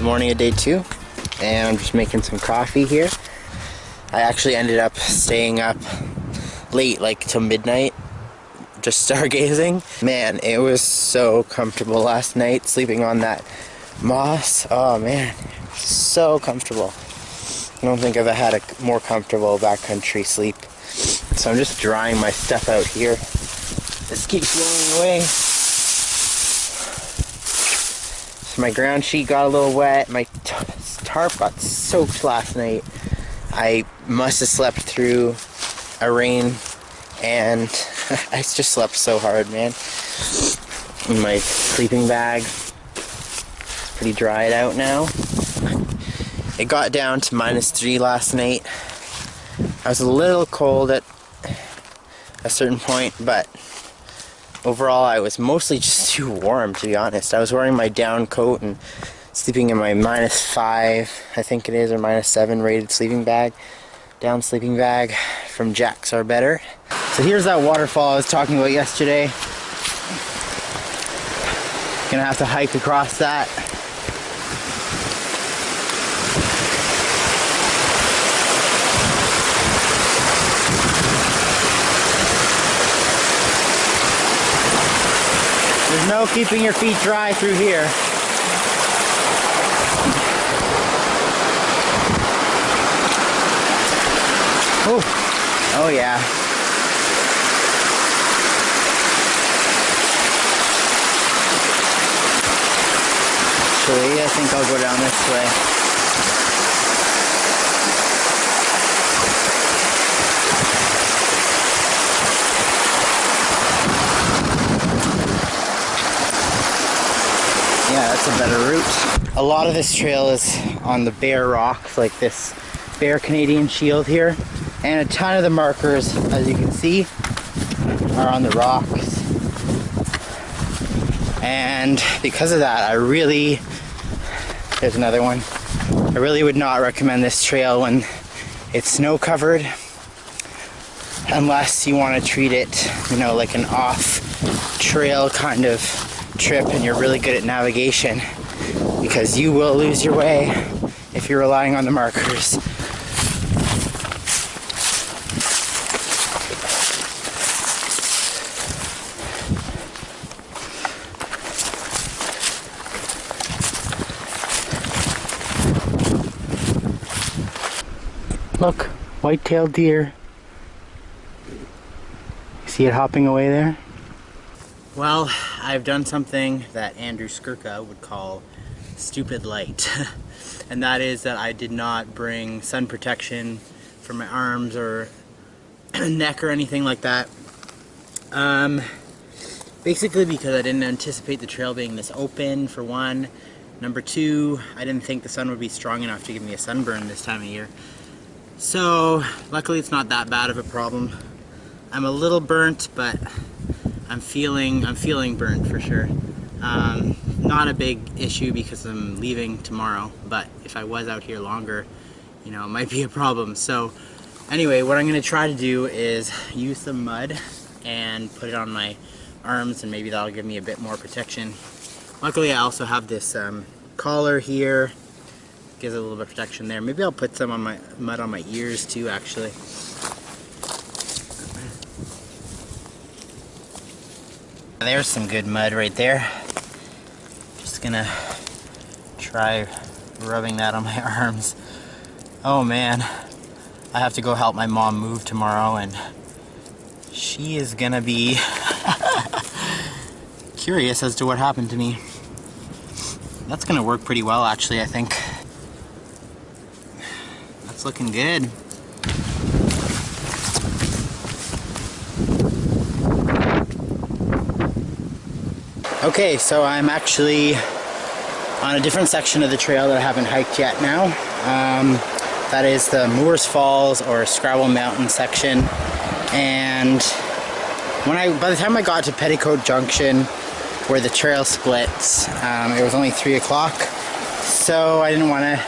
the morning of day 2, and I'm just making some coffee here. I actually ended up staying up late, like till midnight, just stargazing. Man, it was so comfortable last night, sleeping on that moss. Oh man, so comfortable. I don't think I've had a more comfortable backcountry sleep. So I'm just drying my stuff out here. This keeps blowing away. So my ground sheet got a little wet. My tarp got soaked last night. I must have slept through a rain, and I just slept so hard, man. In my sleeping bag, it's pretty dried out now. It got down to -3 last night. I was a little cold at a certain point, but overall I was mostly just too warm, to be honest. I was wearing my down coat and sleeping in my -5, I think it is, or -7 rated sleeping bag, down sleeping bag from Jack's Are Better. So here's that waterfall I was talking about yesterday. Gonna have to hike across that. There's no keeping your feet dry through here. Oh yeah. Actually, I think I'll go down this way. Yeah, that's a better route. A lot of this trail is on the bare rocks, like this bare Canadian Shield here. And a ton of the markers, as you can see, are on the rocks. And because of that, there's another one. I really would not recommend this trail when it's snow covered, unless you want to treat it, you know, like an off trail kind of trip and you're really good at navigation, because you will lose your way if you're relying on the markers. Look, white-tailed deer. You see it hopping away there? Well, I've done something that Andrew Skirka would call stupid light. And that is that I did not bring sun protection for my arms or neck or anything like that. Basically because I didn't anticipate the trail being this open, for one. Number two, I didn't think the sun would be strong enough to give me a sunburn this time of year. So luckily it's not that bad of a problem. I'm a little burnt, but I'm feeling burnt for sure. Not a big issue because I'm leaving tomorrow, but if I was out here longer, you know, it might be a problem. So anyway, what I'm gonna try to do is use some mud and put it on my arms, and maybe that'll give me a bit more protection. Luckily I also have this collar here. Gives it a little bit of protection there. Maybe I'll put some on my mud on my ears too, actually. There's some good mud right there. Just gonna try rubbing that on my arms. Oh man, I have to go help my mom move tomorrow, and she is gonna be curious as to what happened to me. That's gonna work pretty well, actually, I think. That's looking good. Okay, so I'm actually on a different section of the trail that I haven't hiked yet now. That is the Moores Falls or Scrabble Mountain section. And by the time I got to Petticoat Junction, where the trail splits, it was only 3 o'clock. So I didn't want to,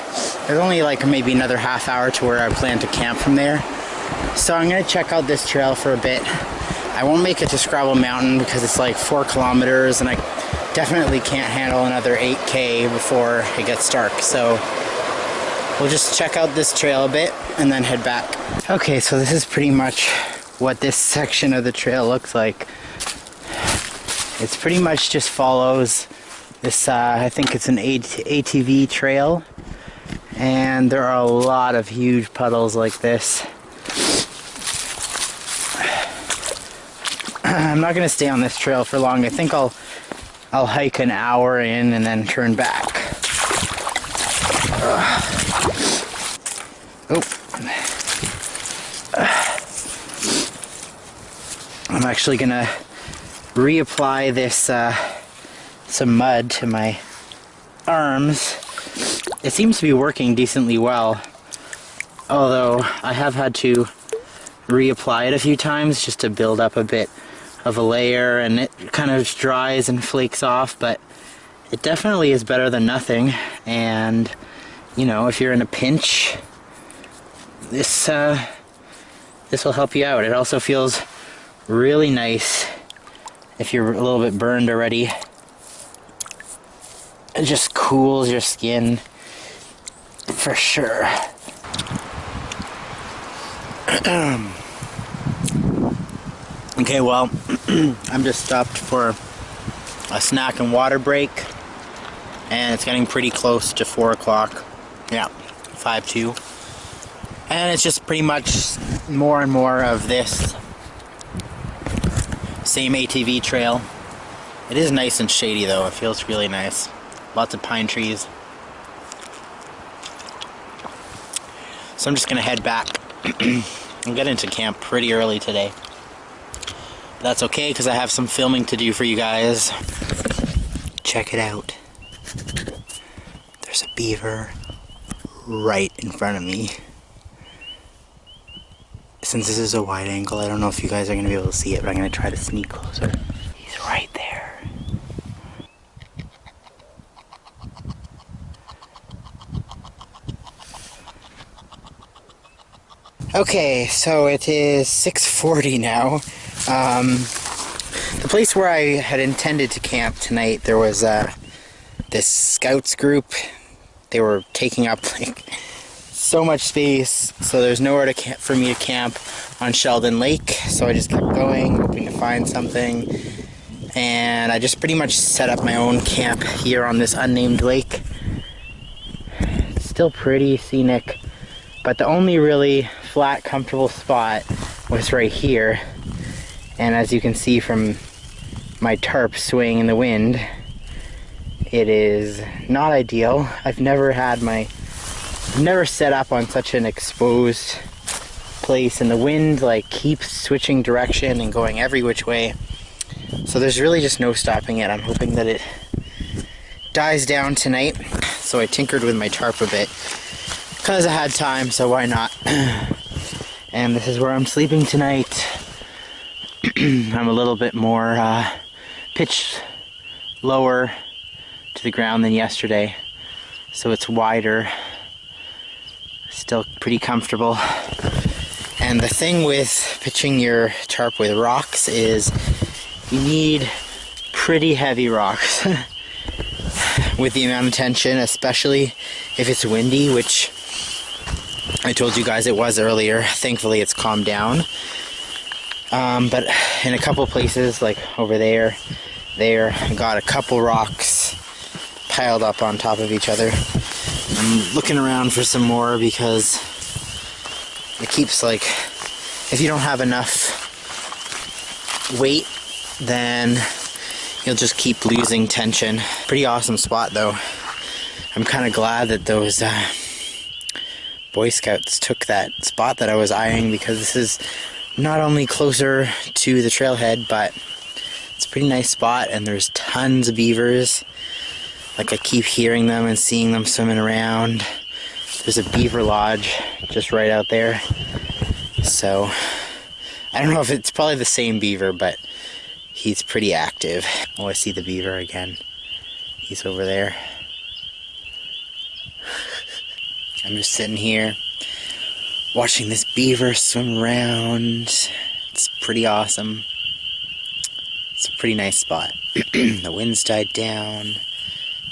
there's only like maybe another half hour to where I plan to camp from there. So I'm going to check out this trail for a bit. I won't make it to Scrabble Mountain because it's like 4 kilometers, and I definitely can't handle another 8K before it gets dark, so we'll just check out this trail a bit and then head back. Okay, so this is pretty much what this section of the trail looks like. It's pretty much just follows this, I think it's an ATV trail, and there are a lot of huge puddles like this. I'm not going to stay on this trail for long. I think I'll hike an hour in and then turn back. I'm actually going to reapply this some mud to my arms. It seems to be working decently well, although I have had to reapply it a few times just to build up a bit of a layer, and it kind of dries and flakes off, but it definitely is better than nothing. And you know, if you're in a pinch, this will help you out. It also feels really nice if you're a little bit burned already. It just cools your skin for sure. Okay, well, I'm just stopped for a snack and water break, and it's getting pretty close to 4 o'clock. Yeah, 5:02. And it's just pretty much more and more of this same ATV trail. It is nice and shady though, it feels really nice. Lots of pine trees. So I'm just gonna head back. I'll get into camp pretty early today. But that's okay, because I have some filming to do for you guys. Check it out. There's a beaver right in front of me. Since this is a wide angle, I don't know if you guys are going to be able to see it, but I'm going to try to sneak closer. He's right there. Okay, so it is 6:40 now. The place where I had intended to camp tonight, there was this scouts group. They were taking up like so much space, so there's nowhere to for me to camp on Sheldon Lake. So I just kept going, hoping to find something, and I just pretty much set up my own camp here on this unnamed lake. It's still pretty scenic, but the only really flat, comfortable spot was right here. And as you can see from my tarp swaying in the wind, it is not ideal. I've never set up on such an exposed place, and the wind like keeps switching direction and going every which way. So there's really just no stopping it. I'm hoping that it dies down tonight. So I tinkered with my tarp a bit because I had time, so why not? And this is where I'm sleeping tonight. I'm a little bit more pitched lower to the ground than yesterday, so it's wider. Still pretty comfortable. And the thing with pitching your tarp with rocks is you need pretty heavy rocks with the amount of tension, especially if it's windy, which I told you guys it was earlier. Thankfully it's calmed down. But in a couple places, like over there, I got a couple rocks piled up on top of each other. I'm looking around for some more because it keeps, like, if you don't have enough weight, then you'll just keep losing tension. Pretty awesome spot though. I'm kind of glad that those Boy Scouts took that spot that I was eyeing, because this is not only closer to the trailhead, but it's a pretty nice spot, and there's tons of beavers. Like, I keep hearing them and seeing them swimming around. There's a beaver lodge just right out there. So, I don't know if it's probably the same beaver, but he's pretty active. Oh, I see the beaver again. He's over there. I'm just sitting here watching this beaver swim around. It's pretty awesome. It's a pretty nice spot. The wind's died down.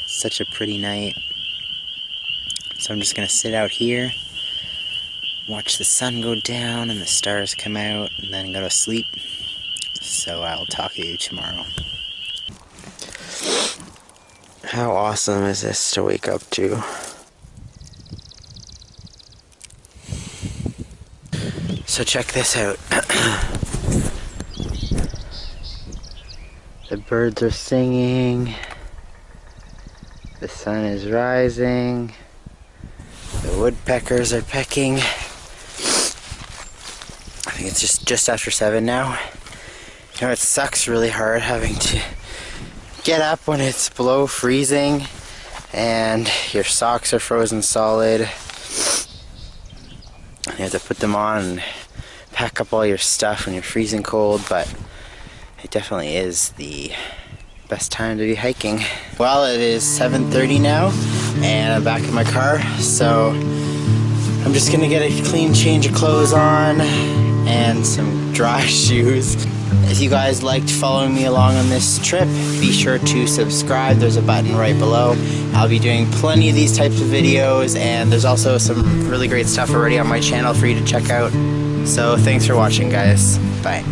Such a pretty night. So I'm just gonna sit out here, watch the sun go down and the stars come out, and then go to sleep. So I'll talk to you tomorrow. How awesome is this to wake up to? So check this out. The birds are singing. The sun is rising. The woodpeckers are pecking. I think it's just after 7 now. You know, it sucks really hard having to get up when it's below freezing and your socks are frozen solid. You have to put them on and pack up all your stuff when you're freezing cold, but it definitely is the best time to be hiking. Well, it is 7:30 now and I'm back in my car, so I'm just gonna get a clean change of clothes on and some dry shoes. If you guys liked following me along on this trip, be sure to subscribe. There's a button right below. I'll be doing plenty of these types of videos, and there's also some really great stuff already on my channel for you to check out. So thanks for watching, guys. Bye.